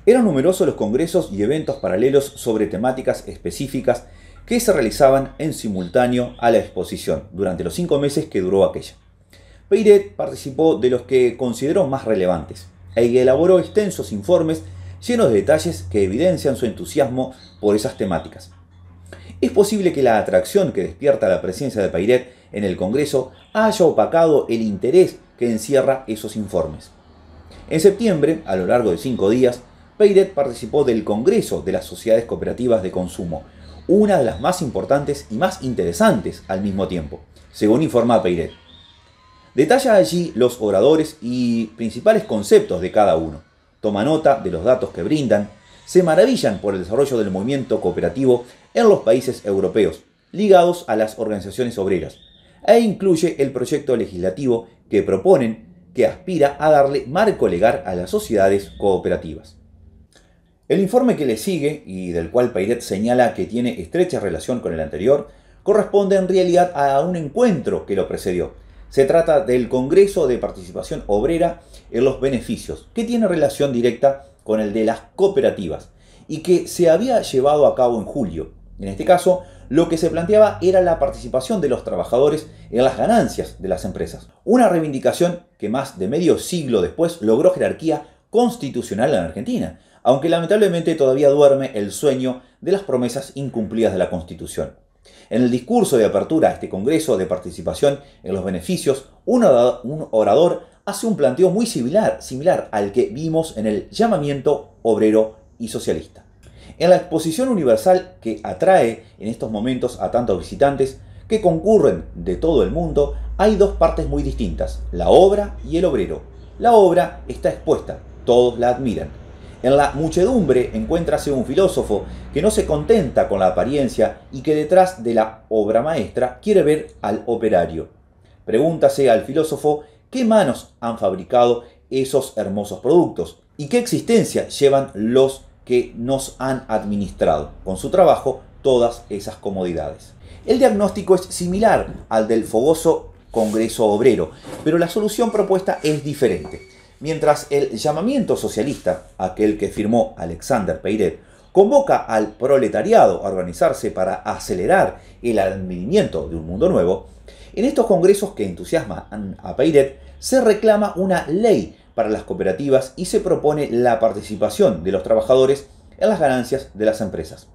Eran numerosos los congresos y eventos paralelos sobre temáticas específicas que se realizaban en simultáneo a la exposición durante los 5 meses que duró aquella. Peiret participó de los que consideró más relevantes e elaboró extensos informes llenos de detalles que evidencian su entusiasmo por esas temáticas. Es posible que la atracción que despierta la presencia de Peiret en el Congreso haya opacado el interés que encierra esos informes. En septiembre, a lo largo de 5 días, Peiret participó del Congreso de las Sociedades Cooperativas de Consumo, una de las más importantes y más interesantes al mismo tiempo, según informa Peiret. Detalla allí los oradores y principales conceptos de cada uno, toma nota de los datos que brindan, se maravillan por el desarrollo del movimiento cooperativo en los países europeos, ligados a las organizaciones obreras, e incluye el proyecto legislativo que proponen que aspira a darle marco legal a las sociedades cooperativas. El informe que le sigue, y del cual Peiret señala que tiene estrecha relación con el anterior, corresponde en realidad a un encuentro que lo precedió. Se trata del Congreso de Participación Obrera en los Beneficios, que tiene relación directa con el de las cooperativas, y que se había llevado a cabo en julio. En este caso, lo que se planteaba era la participación de los trabajadores en las ganancias de las empresas. Una reivindicación que más de medio siglo después logró jerarquía constitucional en Argentina, aunque lamentablemente todavía duerme el sueño de las promesas incumplidas de la Constitución. En el discurso de apertura a este Congreso de Participación en los Beneficios, un orador hace un planteo muy similar al que vimos en el llamamiento obrero y socialista. En la exposición universal que atrae en estos momentos a tantos visitantes que concurren de todo el mundo, hay dos partes muy distintas, la obra y el obrero. La obra está expuesta, todos la admiran. En la muchedumbre encuéntrase un filósofo que no se contenta con la apariencia y que detrás de la obra maestra quiere ver al operario. Pregúntase al filósofo qué manos han fabricado esos hermosos productos y qué existencia llevan los que nos han administrado con su trabajo todas esas comodidades. El diagnóstico es similar al del fogoso Congreso Obrero, pero la solución propuesta es diferente. Mientras el llamamiento socialista, aquel que firmó Alexander Peiret, convoca al proletariado a organizarse para acelerar el advenimiento de un mundo nuevo, en estos congresos que entusiasman a Peiret se reclama una ley para las cooperativas y se propone la participación de los trabajadores en las ganancias de las empresas.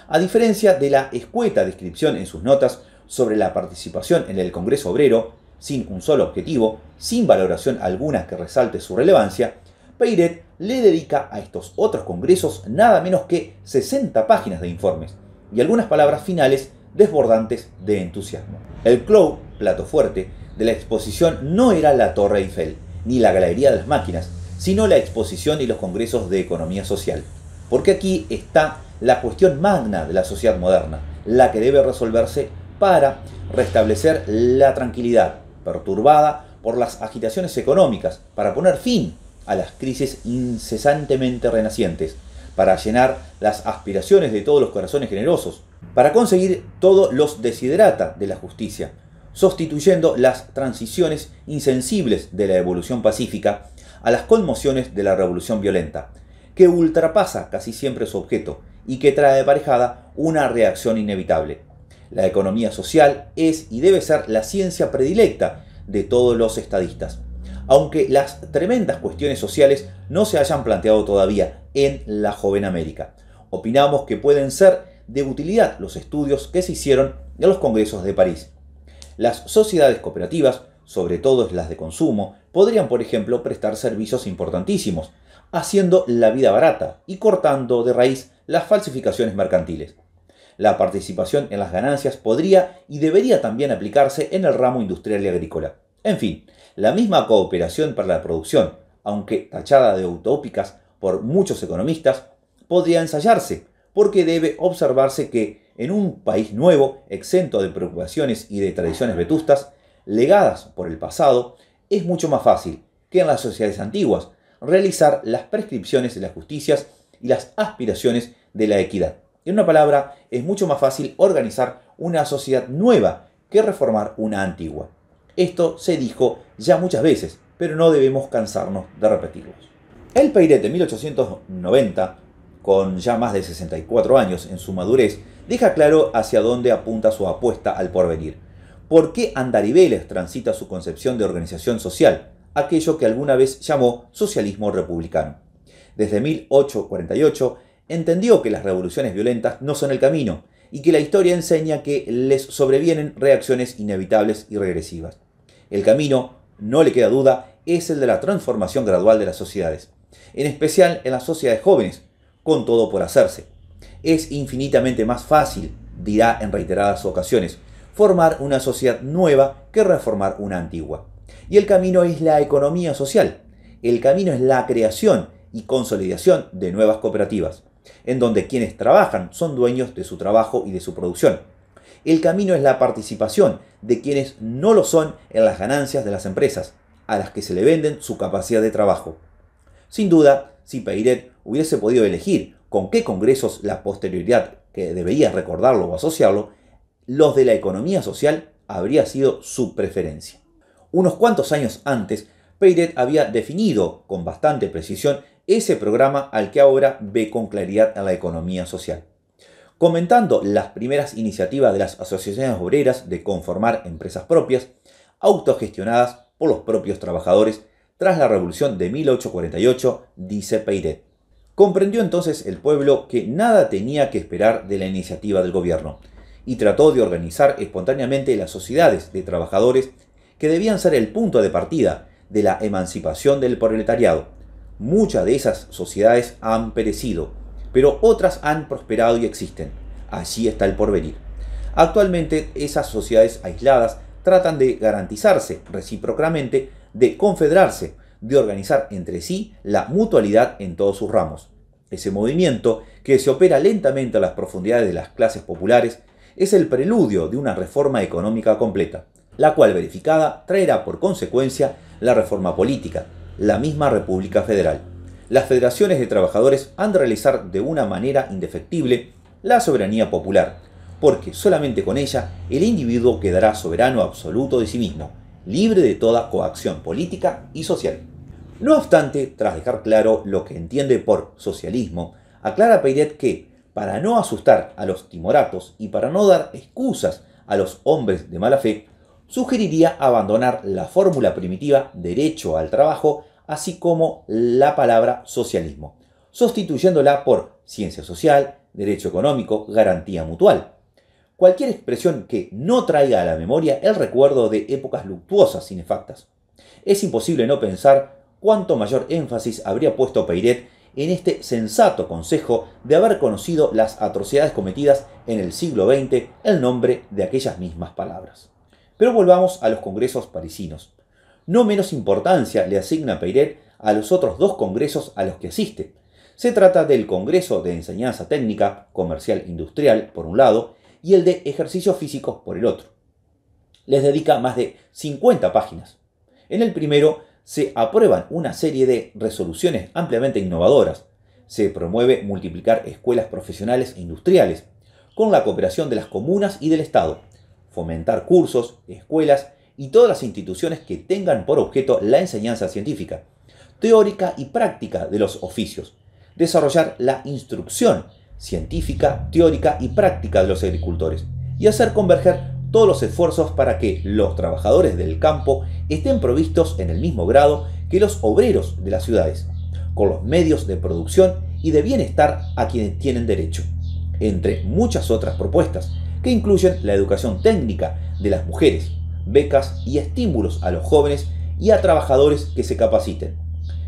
A diferencia de la escueta descripción en sus notas sobre la participación en el Congreso Obrero, sin un solo objetivo, sin valoración alguna que resalte su relevancia, Peiret le dedica a estos otros congresos nada menos que 60 páginas de informes y algunas palabras finales desbordantes de entusiasmo. El clou, plato fuerte, de la exposición no era la Torre Eiffel, ni la Galería de las Máquinas, sino la exposición y los congresos de economía social. Porque aquí está la cuestión magna de la sociedad moderna, la que debe resolverse para restablecer la tranquilidad, perturbada por las agitaciones económicas, para poner fin a las crisis incesantemente renacientes, para llenar las aspiraciones de todos los corazones generosos, para conseguir todos los desiderata de la justicia, sustituyendo las transiciones insensibles de la evolución pacífica a las conmociones de la revolución violenta, que ultrapasa casi siempre su objeto y que trae aparejada una reacción inevitable. La economía social es y debe ser la ciencia predilecta de todos los estadistas, aunque las tremendas cuestiones sociales no se hayan planteado todavía en la joven América. Opinamos que pueden ser de utilidad los estudios que se hicieron en los congresos de París. Las sociedades cooperativas, sobre todo las de consumo, podrían, por ejemplo, prestar servicios importantísimos, haciendo la vida barata y cortando de raíz las falsificaciones mercantiles. La participación en las ganancias podría y debería también aplicarse en el ramo industrial y agrícola. En fin, la misma cooperación para la producción, aunque tachada de utópicas por muchos economistas, podría ensayarse, porque debe observarse que en un país nuevo, exento de preocupaciones y de tradiciones vetustas, legadas por el pasado, es mucho más fácil que en las sociedades antiguas realizar las prescripciones de las justicias y las aspiraciones de la equidad. En una palabra, es mucho más fácil organizar una sociedad nueva que reformar una antigua. Esto se dijo ya muchas veces, pero no debemos cansarnos de repetirlo. El Peiret de 1890, con ya más de 64 años en su madurez, deja claro hacia dónde apunta su apuesta al porvenir. ¿Por qué Andaribeles transita su concepción de organización social, aquello que alguna vez llamó socialismo republicano? Desde 1848 entendió que las revoluciones violentas no son el camino y que la historia enseña que les sobrevienen reacciones inevitables y regresivas. El camino, no le queda duda, es el de la transformación gradual de las sociedades, en especial en las sociedades jóvenes, con todo por hacerse. Es infinitamente más fácil, dirá en reiteradas ocasiones, formar una sociedad nueva que reformar una antigua. Y el camino es la economía social. El camino es la creación y consolidación de nuevas cooperativas, en donde quienes trabajan son dueños de su trabajo y de su producción. El camino es la participación de quienes no lo son en las ganancias de las empresas, a las que se le venden su capacidad de trabajo. Sin duda, si Peiret hubiese podido elegir con qué congresos la posterioridad que debería recordarlo o asociarlo, los de la economía social habría sido su preferencia. Unos cuantos años antes, Peiret había definido con bastante precisión ese programa al que ahora ve con claridad en la economía social. Comentando las primeras iniciativas de las asociaciones obreras de conformar empresas propias, autogestionadas por los propios trabajadores, tras la revolución de 1848, dice Peiret. Comprendió entonces el pueblo que nada tenía que esperar de la iniciativa del gobierno, y trató de organizar espontáneamente las sociedades de trabajadores que debían ser el punto de partida de la emancipación del proletariado. Muchas de esas sociedades han perecido, pero otras han prosperado y existen. Allí está el porvenir. Actualmente esas sociedades aisladas tratan de garantizarse recíprocamente, de confederarse, de organizar entre sí la mutualidad en todos sus ramos. Ese movimiento, que se opera lentamente a las profundidades de las clases populares, es el preludio de una reforma económica completa, la cual verificada traerá por consecuencia la reforma política, la misma República Federal. Las federaciones de trabajadores han de realizar de una manera indefectible la soberanía popular, porque solamente con ella el individuo quedará soberano absoluto de sí mismo, libre de toda coacción política y social. No obstante, tras dejar claro lo que entiende por socialismo, aclara Peiret que, para no asustar a los timoratos y para no dar excusas a los hombres de mala fe, sugeriría abandonar la fórmula primitiva derecho al trabajo, así como la palabra socialismo, sustituyéndola por ciencia social, derecho económico, garantía mutual. Cualquier expresión que no traiga a la memoria el recuerdo de épocas luctuosas y nefastas. Es imposible no pensar cuánto mayor énfasis habría puesto Peiret en este sensato consejo de haber conocido las atrocidades cometidas en el siglo XX en nombre de aquellas mismas palabras. Pero volvamos a los congresos parisinos. No menos importancia le asigna Peiret a los otros dos congresos a los que asiste. Se trata del Congreso de Enseñanza Técnica, Comercial Industrial, por un lado, y el de Ejercicios Físicos, por el otro. Les dedica más de 50 páginas. En el primero se aprueban una serie de resoluciones ampliamente innovadoras. Se promueve multiplicar escuelas profesionales e industriales, con la cooperación de las comunas y del Estado, fomentar cursos, escuelas y todas las instituciones que tengan por objeto la enseñanza científica, teórica y práctica de los oficios, desarrollar la instrucción científica, teórica y práctica de los agricultores y hacer converger todos los esfuerzos para que los trabajadores del campo estén provistos en el mismo grado que los obreros de las ciudades, con los medios de producción y de bienestar a quienes tienen derecho, entre muchas otras propuestas que incluyen la educación técnica de las mujeres, becas y estímulos a los jóvenes y a trabajadores que se capaciten.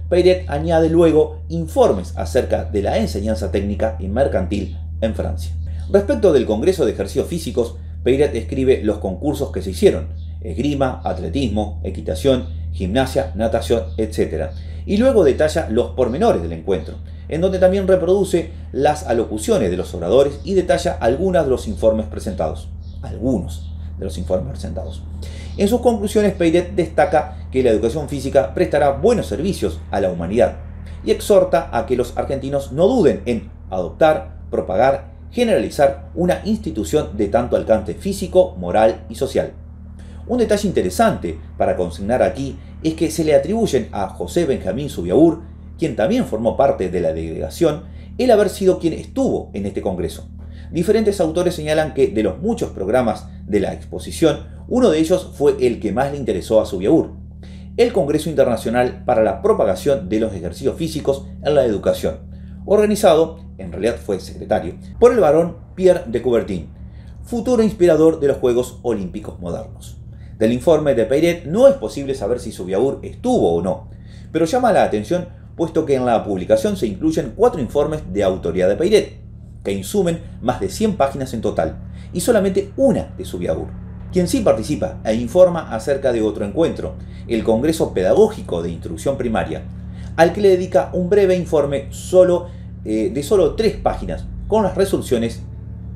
Peiret añade luego informes acerca de la enseñanza técnica y mercantil en Francia. Respecto del Congreso de Ejercicios Físicos, Peiret escribe los concursos que se hicieron: esgrima, atletismo, equitación, gimnasia, natación, etc. Y luego detalla los pormenores del encuentro, en donde también reproduce las alocuciones de los oradores y detalla algunos de los informes presentados. En sus conclusiones, Peiret destaca que la educación física prestará buenos servicios a la humanidad y exhorta a que los argentinos no duden en adoptar, propagar, generalizar una institución de tanto alcance físico, moral y social. Un detalle interesante para consignar aquí es que se le atribuyen a José Benjamín Subiaur quien también formó parte de la delegación, el haber sido quien estuvo en este congreso. Diferentes autores señalan que de los muchos programas de la exposición, uno de ellos fue el que más le interesó a Subiaur: el Congreso Internacional para la Propagación de los Ejercicios Físicos en la Educación, organizado, en realidad fue secretario, por el barón Pierre de Coubertin, futuro inspirador de los Juegos Olímpicos modernos. Del informe de Peyret no es posible saber si Subiaur estuvo o no, pero llama la atención puesto que en la publicación se incluyen 4 informes de autoría de Peyret, que insumen más de 100 páginas en total, y solamente una de Subiaur, quien sí participa e informa acerca de otro encuentro, el Congreso Pedagógico de Instrucción Primaria, al que le dedica un breve informe de solo 3 páginas, con las resoluciones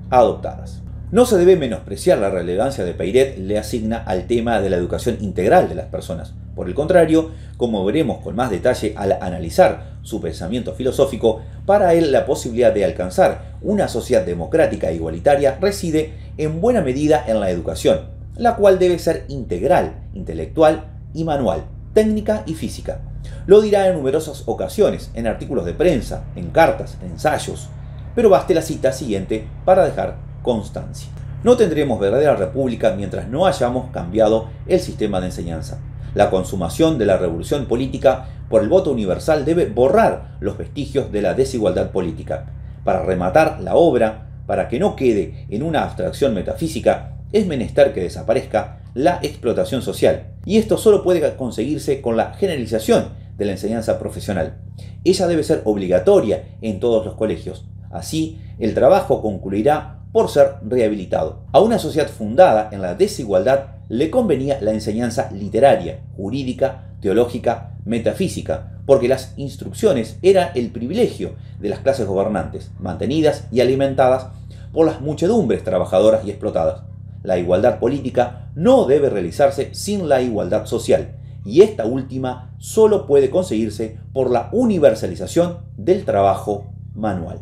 adoptadas. No se debe menospreciar la relevancia que Peyret le asigna al tema de la educación integral de las personas. Por el contrario, como veremos con más detalle al analizar su pensamiento filosófico, para él la posibilidad de alcanzar una sociedad democrática e igualitaria reside en buena medida en la educación, la cual debe ser integral, intelectual y manual, técnica y física. Lo dirá en numerosas ocasiones, en artículos de prensa, en cartas, en ensayos, pero baste la cita siguiente para dejar constancia. No tendremos verdadera república mientras no hayamos cambiado el sistema de enseñanza. La consumación de la revolución política por el voto universal debe borrar los vestigios de la desigualdad política. Para rematar la obra, para que no quede en una abstracción metafísica, es menester que desaparezca la explotación social. Y esto solo puede conseguirse con la generalización de la enseñanza profesional. Ella debe ser obligatoria en todos los colegios. Así, el trabajo concluirá por ser rehabilitado. A una sociedad fundada en la desigualdad le convenía la enseñanza literaria, jurídica, teológica, metafísica, porque las instrucciones eran el privilegio de las clases gobernantes, mantenidas y alimentadas por las muchedumbres trabajadoras y explotadas. La igualdad política no debe realizarse sin la igualdad social, y esta última solo puede conseguirse por la universalización del trabajo manual.